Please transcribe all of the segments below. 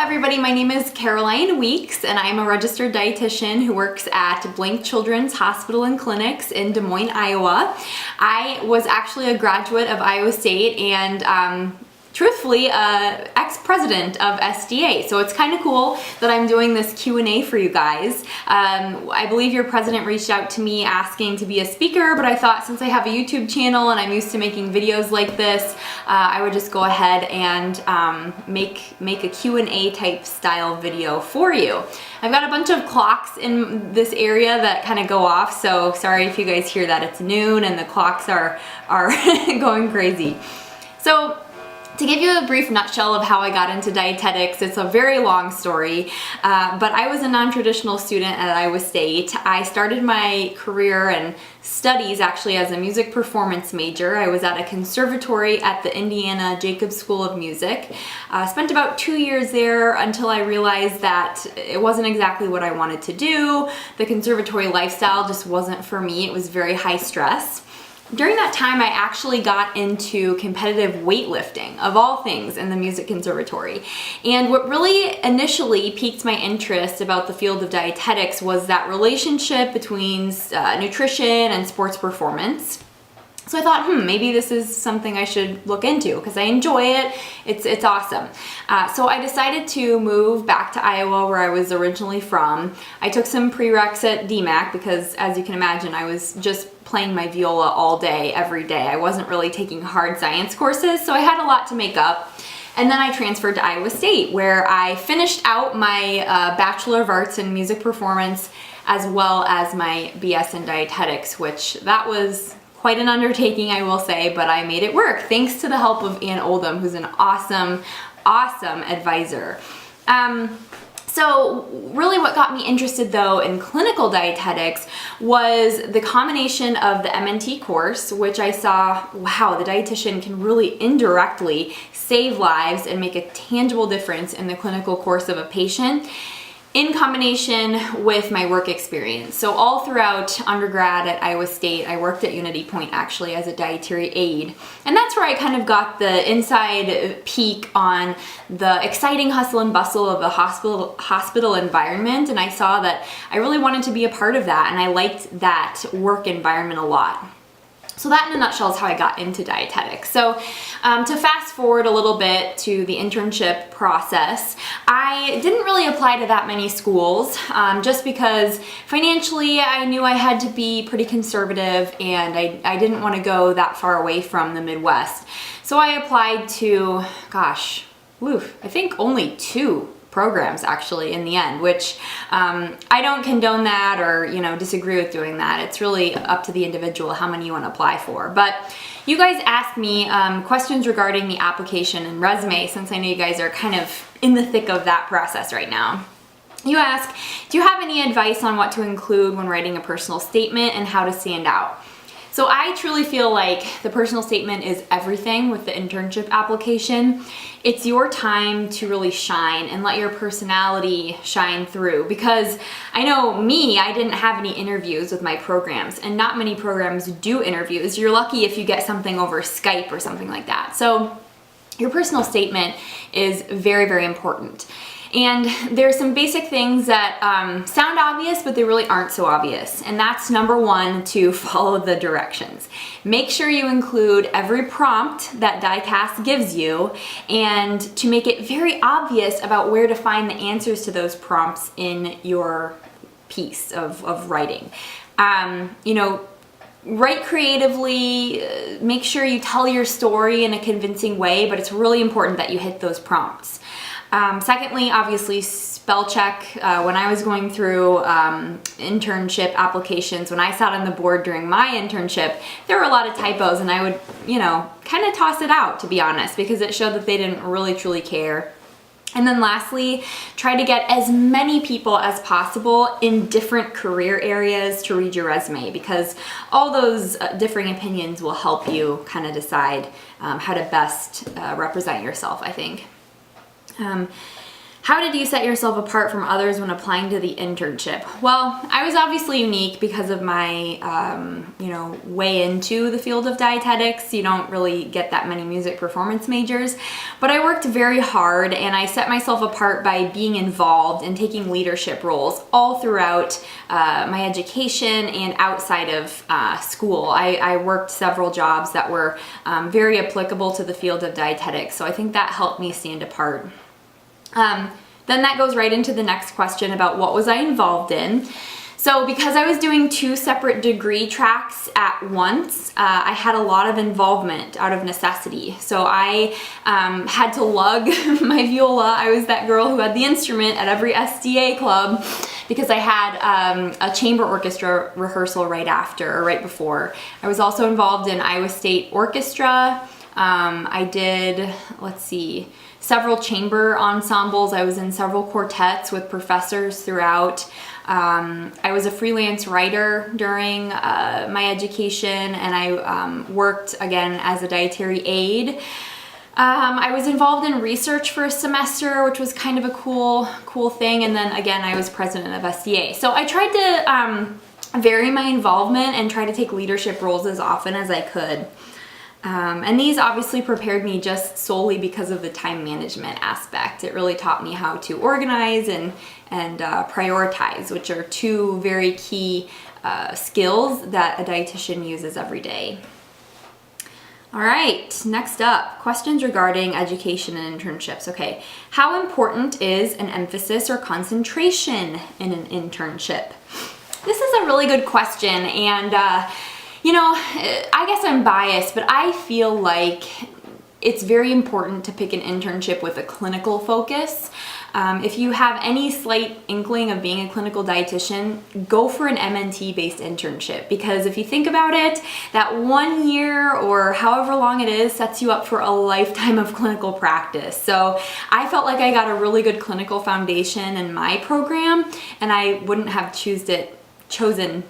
everybody, my name is Caroline Weeks and I'm a registered dietitian who works at Blank Children's Hospital and Clinics in Des Moines, Iowa. I was actually a graduate of Iowa State and truthfully, ex-president of SDA. So it's kind of cool that I'm doing this Q&A for you guys. I believe your president reached out to me asking to be a speaker, but I thought since I have a YouTube channel and I'm used to making videos like this, I would just go ahead and make a Q&A type style video for you. I've got a bunch of clocks in this area that kind of go off, so sorry if you guys hear that. It's noon and the clocks are going crazy. So, to give you a brief nutshell of how I got into dietetics, it's a very long story, but I was a non-traditional student at Iowa State. I started my career and studies actually as a music performance major. I was at a conservatory at the Indiana Jacobs School of Music. Spent about 2 years there until I realized that it wasn't exactly what I wanted to do. The conservatory lifestyle just wasn't for me. It was very high stress. During that time, I actually got into competitive weightlifting, of all things, in the music conservatory. And what really initially piqued my interest about the field of dietetics was that relationship between nutrition and sports performance. So I thought, maybe this is something I should look into because I enjoy it. It's awesome. So I decided to move back to Iowa where I was originally from. I took some prereqs at DMAC because, as you can imagine, I was just playing my viola all day, every day. I wasn't really taking hard science courses, so I had a lot to make up. And then I transferred to Iowa State where I finished out my Bachelor of Arts in Music Performance as well as my BS in Dietetics, which that was quite an undertaking, I will say, but I made it work thanks to the help of Ann Oldham, who's an awesome advisor. So really what got me interested though in clinical dietetics was the combination of the MNT course, which I saw, wow, the dietitian can really indirectly save lives and make a tangible difference in the clinical course of a patient, in combination with my work experience. So all throughout undergrad at Iowa State, I worked at Unity Point actually as a dietary aide. And that's where I kind of got the inside peek on the exciting hustle and bustle of the hospital environment. And I saw that I really wanted to be a part of that, and I liked that work environment a lot. So that in a nutshell is how I got into dietetics. So to fast forward a little bit to the internship process, I didn't really apply to that many schools just because financially I knew I had to be pretty conservative and I didn't want to go that far away from the Midwest. So I applied to, I think only 2 programs actually in the end, which I don't condone that or disagree with doing that. It's really up to the individual how many you want to apply for. But you guys asked me questions regarding the application and resume, since I know you guys are kind of in the thick of that process right now. You ask, do you have any advice on what to include when writing a personal statement and how to stand out? So I truly feel like the personal statement is everything with the internship application. It's your time to really shine and let your personality shine through, because I know me, I didn't have any interviews with my programs, and not many programs do interviews. You're lucky if you get something over Skype or something like that. So your personal statement is very, very important. And there's some basic things that sound obvious, but they really aren't so obvious. And that's number 1, to follow the directions. Make sure you include every prompt that DICAS gives you, and to make it very obvious about where to find the answers to those prompts in your piece of writing. Write creatively, make sure you tell your story in a convincing way, but it's really important that you hit those prompts. Secondly, obviously, spell check. When I was going through internship applications, when I sat on the board during my internship, there were a lot of typos, and I would, kind of toss it out, to be honest, because it showed that they didn't really truly care. And then lastly, try to get as many people as possible in different career areas to read your resume, because all those differing opinions will help you kind of decide how to best represent yourself, I think. How did you set yourself apart from others when applying to the internship? Well, I was obviously unique because of my, way into the field of dietetics. You don't really get that many music performance majors, but I worked very hard and I set myself apart by being involved and taking leadership roles all throughout my education and outside of school. I worked several jobs that were very applicable to the field of dietetics, so I think that helped me stand apart. Then that goes right into the next question about what was I involved in. So because I was doing 2 separate degree tracks at once, I had a lot of involvement out of necessity. So I had to lug my viola. I was that girl who had the instrument at every SDA club because I had a chamber orchestra rehearsal right after or right before. I was also involved in Iowa State Orchestra. I did, several chamber ensembles. I was in several quartets with professors throughout. I was a freelance writer during my education, and I worked again as a dietary aide. I was involved in research for a semester, which was kind of a cool thing, and then again I was president of SDA. So I tried to vary my involvement and try to take leadership roles as often as I could. And these obviously prepared me just solely because of the time management aspect. It really taught me how to organize and prioritize, which are 2 very key skills that a dietitian uses every day. All right, next up, questions regarding education and internships. Okay, how important is an emphasis or concentration in an internship? This is a really good question, and I guess I'm biased, but I feel like it's very important to pick an internship with a clinical focus. If you have any slight inkling of being a clinical dietitian, go for an MNT-based internship, because if you think about it, that 1 year or however long it is sets you up for a lifetime of clinical practice. So I felt like I got a really good clinical foundation in my program, and I wouldn't have chosen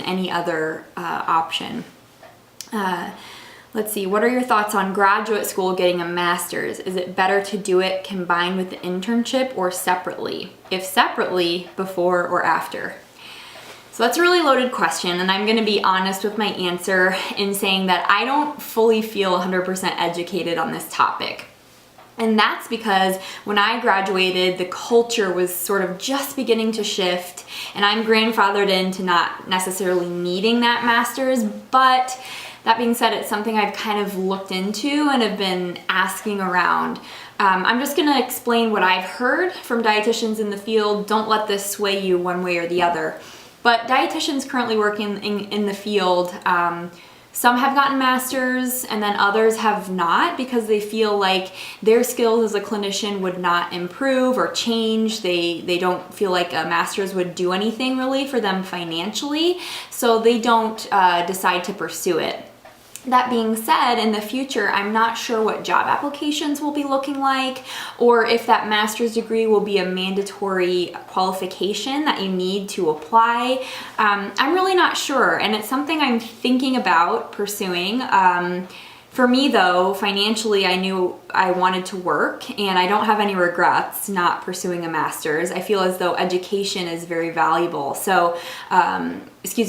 any other option. Let's see, what are your thoughts on graduate school getting a master's? Is it better to do it combined with the internship or separately? If separately, before or after? So that's a really loaded question, and I'm going to be honest with my answer in saying that I don't fully feel 100% educated on this topic. And that's because when I graduated, the culture was sort of just beginning to shift, and I'm grandfathered into not necessarily needing that master's, but that being said, it's something I've kind of looked into and have been asking around. I'm just gonna explain what I've heard from dietitians in the field. Don't let this sway you one way or the other. But dietitians currently working in the field, some have gotten masters and then others have not, because they feel like their skills as a clinician would not improve or change. They don't feel like a master's would do anything really for them financially, so they don't decide to pursue it. That being said, in the future, I'm not sure what job applications will be looking like, or if that master's degree will be a mandatory qualification that you need to apply. I'm really not sure, and it's something I'm thinking about pursuing. For me though, financially, I knew I wanted to work, and I don't have any regrets not pursuing a master's. I feel as though education is very valuable. So,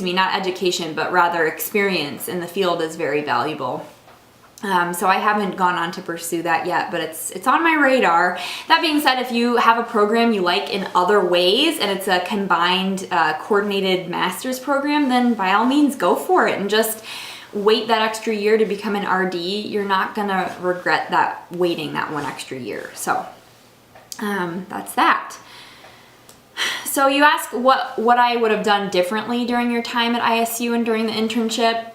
not education, but rather experience in the field is very valuable. So I haven't gone on to pursue that yet, but it's on my radar. That being said, if you have a program you like in other ways and it's a combined coordinated master's program, then by all means go for it and just wait that extra year to become an RD. You're not gonna regret that, waiting that 1 extra year. So that's that. So you ask what I would have done differently during your time at ISU and during the internship.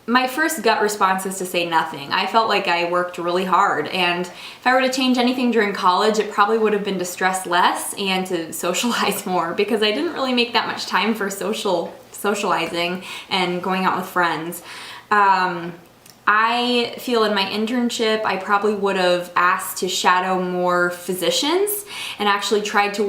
My first gut response is to say nothing. I felt like I worked really hard, and if I were to change anything during college, it probably would have been to stress less and to socialize more, because I didn't really make that much time for socializing and going out with friends. I feel in my internship, I probably would have asked to shadow more physicians and actually tried to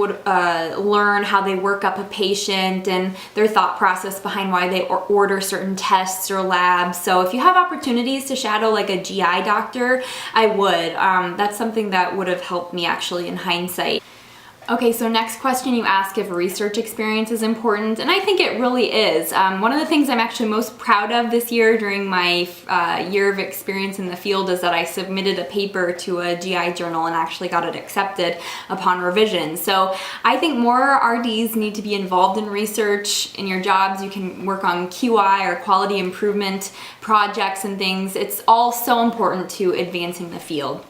learn how they work up a patient and their thought process behind why they order certain tests or labs. So if you have opportunities to shadow like a GI doctor, I would. That's something that would have helped me actually in hindsight. Okay, so next question, you ask if research experience is important, and I think it really is. One of the things I'm actually most proud of this year during my year of experience in the field is that I submitted a paper to a GI journal and actually got it accepted upon revision. So I think more RDs need to be involved in research in your jobs. You can work on QI or quality improvement projects and things. It's all so important to advancing the field.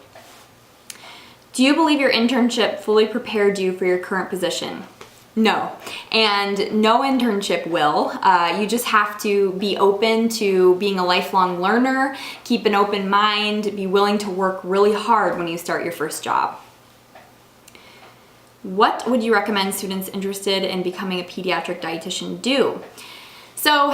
Do you believe your internship fully prepared you for your current position? No, and no internship will. You just have to be open to being a lifelong learner, keep an open mind, be willing to work really hard when you start your first job. What would you recommend students interested in becoming a pediatric dietitian do? So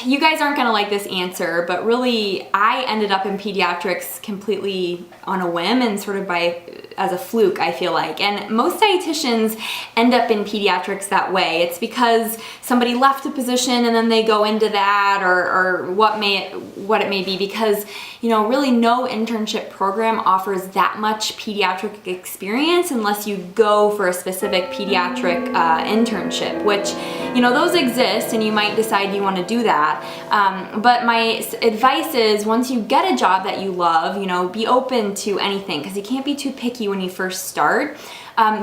you guys aren't gonna like this answer, but really I ended up in pediatrics completely on a whim and sort of as a fluke, I feel like. And most dietitians end up in pediatrics that way. It's because somebody left a position and then they go into that, or what it may be, because really no internship program offers that much pediatric experience unless you go for a specific pediatric internship, which those exist and you might decide you want to do that. But my advice is, once you get a job that you love, be open to anything, because you can't be too picky when you first start.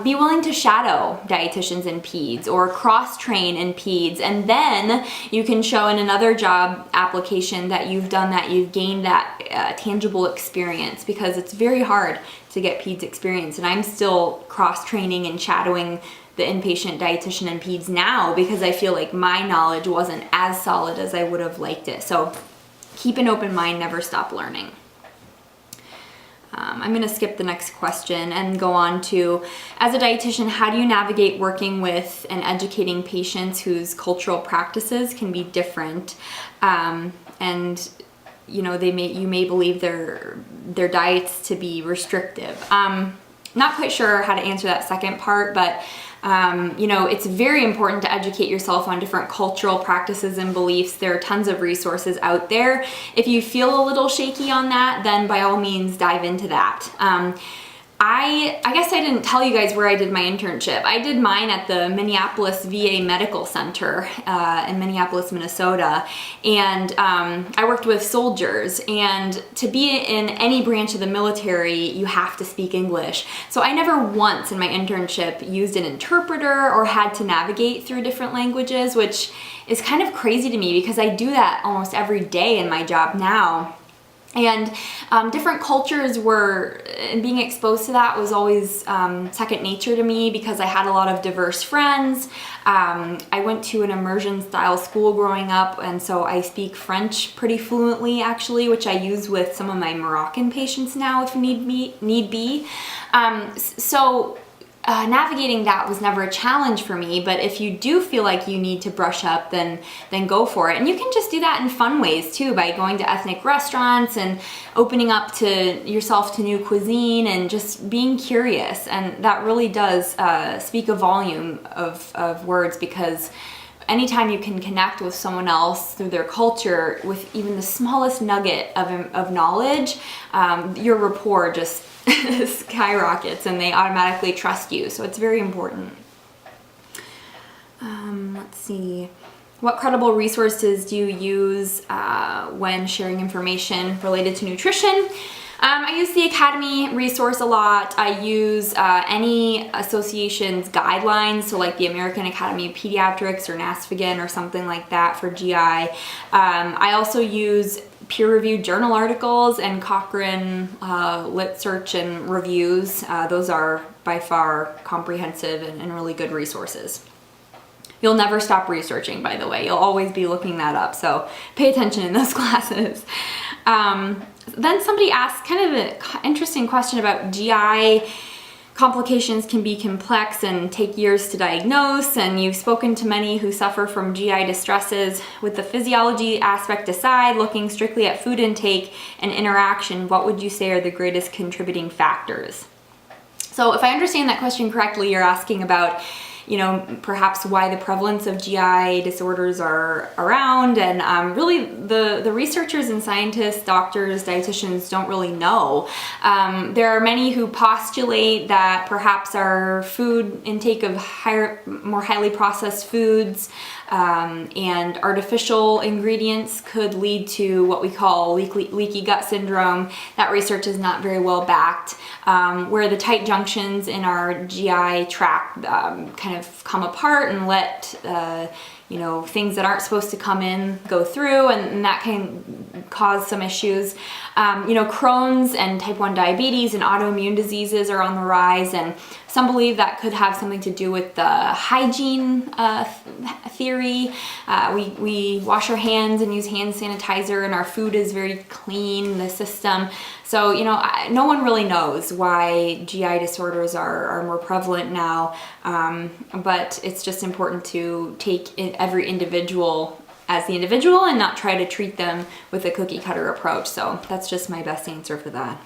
Be willing to shadow dietitians in peds or cross-train in peds, and then you can show in another job application that you've done that, you've gained that tangible experience, because it's very hard to get peds experience. And I'm still cross-training and shadowing the inpatient dietitian in peds now because I feel like my knowledge wasn't as solid as I would have liked it. So keep an open mind, never stop learning. I'm going to skip the next question and go on to, as a dietitian, how do you navigate working with and educating patients whose cultural practices can be different, and you may believe their diets to be restrictive? Not quite sure how to answer that second part, but it's very important to educate yourself on different cultural practices and beliefs. There are tons of resources out there. If you feel a little shaky on that, then by all means dive into that. I guess I didn't tell you guys where I did my internship. I did mine at the Minneapolis VA Medical Center in Minneapolis, Minnesota, and I worked with soldiers, and to be in any branch of the military, you have to speak English. So I never once in my internship used an interpreter or had to navigate through different languages, which is kind of crazy to me because I do that almost every day in my job now. And different cultures being exposed to that was always second nature to me because I had a lot of diverse friends. I went to an immersion style school growing up, and so I speak French pretty fluently actually, which I use with some of my Moroccan patients now if need be. Navigating that was never a challenge for me, but if you do feel like you need to brush up, then go for it. And you can just do that in fun ways too, by going to ethnic restaurants and opening up to yourself to new cuisine and just being curious. And that really does speak a volume of words, because anytime you can connect with someone else through their culture with even the smallest nugget of knowledge, your rapport just skyrockets and they automatically trust you. So it's very important. Let's see. What credible resources do you use when sharing information related to nutrition? I use the Academy resource a lot. I use any association's guidelines, so like the American Academy of Pediatrics or NASPGHAN or something like that for GI. I also use peer-reviewed journal articles and Cochrane Lit Search and reviews. Those are by far comprehensive and really good resources. You'll never stop researching, by the way. You'll always be looking that up, so pay attention in those classes. Then somebody asked kind of an interesting question about GI complications can be complex and take years to diagnose, and you've spoken to many who suffer from GI distresses. With the physiology aspect aside, looking strictly at food intake and interaction, what would you say are the greatest contributing factors? So if I understand that question correctly, you're asking about, you know, perhaps why the prevalence of GI disorders are around, and really the researchers and scientists, doctors, dietitians don't really know. There are many who postulate that perhaps our food intake of more highly processed foods and artificial ingredients could lead to what we call leaky gut syndrome. That research is not very well backed, where the tight junctions in our GI tract kind of come apart and let you know, things that aren't supposed to come in go through, and that can cause some issues. You know, Crohn's and type 1 diabetes and autoimmune diseases are on the rise, and some believe that could have something to do with the hygiene theory. We wash our hands and use hand sanitizer, and our food is very clean, the system. So, you know, no one really knows why GI disorders are more prevalent now, but it's just important to take every individual as the individual and not try to treat them with a cookie cutter approach. So that's just my best answer for that.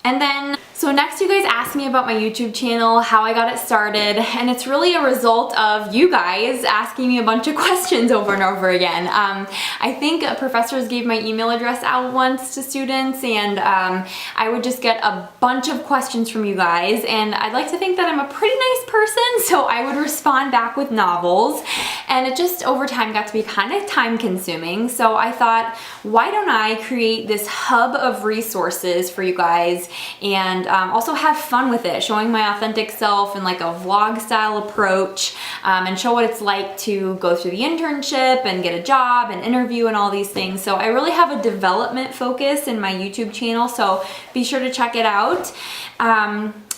And then, so next you guys asked me about my YouTube channel, how I got it started, and it's really a result of you guys asking me a bunch of questions over and over again. I think professors gave my email address out once to students, and I would just get a bunch of questions from you guys, and I'd like to think that I'm a pretty nice person, so I would respond back with novels, and it just over time got to be kind of time consuming. So I thought, why don't I create this hub of resources for you guys and also have fun with it, showing my authentic self in like a vlog style approach, and show what it's like to go through the internship and get a job and interview and all these things. So I really have a development focus in my YouTube channel, so be sure to check it out.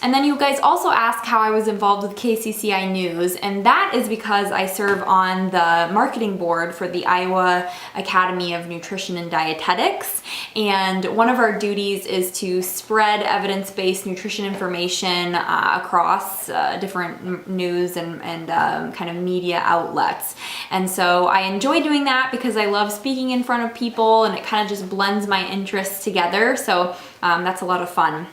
And then you guys also asked how I was involved with KCCI News, and that is because I serve on the marketing board for the Iowa Academy of Nutrition and Dietetics, and one of our duties is to spread evidence-based nutrition information across different news and kind of media outlets. And so I enjoy doing that because I love speaking in front of people, and it kind of just blends my interests together, so that's a lot of fun.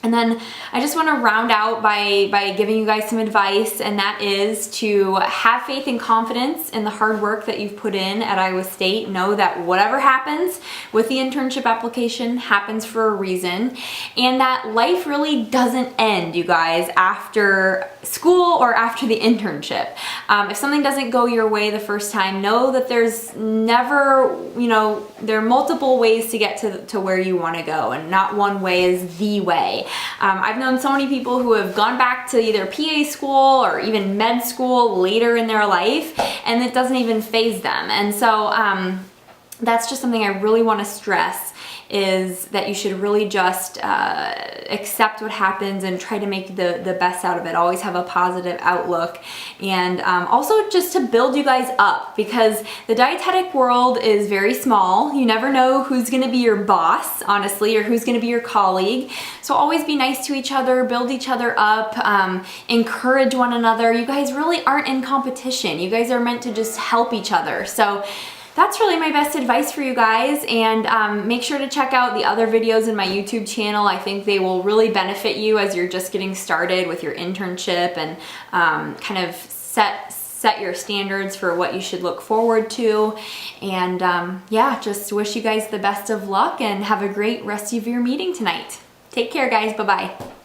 And then I just want to round out by giving you guys some advice, and that is to have faith and confidence in the hard work that you've put in at Iowa State. Know that whatever happens with the internship application happens for a reason, and that life really doesn't end, you guys, after school or after the internship. If something doesn't go your way the first time, know that there's never, you know, there are multiple ways to get to where you want to go, and not one way is the way. I've known so many people who have gone back to either PA school or even med school later in their life, and it doesn't even faze them. And so that's just something I really want to stress, is that you should really just accept what happens and try to make the best out of it. Always have a positive outlook, and also just to build you guys up, because the dietetic world is very small. You never know who's going to be your boss, honestly, or who's going to be your colleague. So always be nice to each other, build each other up, encourage one another. You guys really aren't in competition. You guys are meant to just help each other. So that's really my best advice for you guys, and make sure to check out the other videos in my YouTube channel. I think they will really benefit you as you're just getting started with your internship, and kind of set your standards for what you should look forward to. And yeah, just wish you guys the best of luck, and have a great rest of your meeting tonight. Take care, guys. Bye-bye.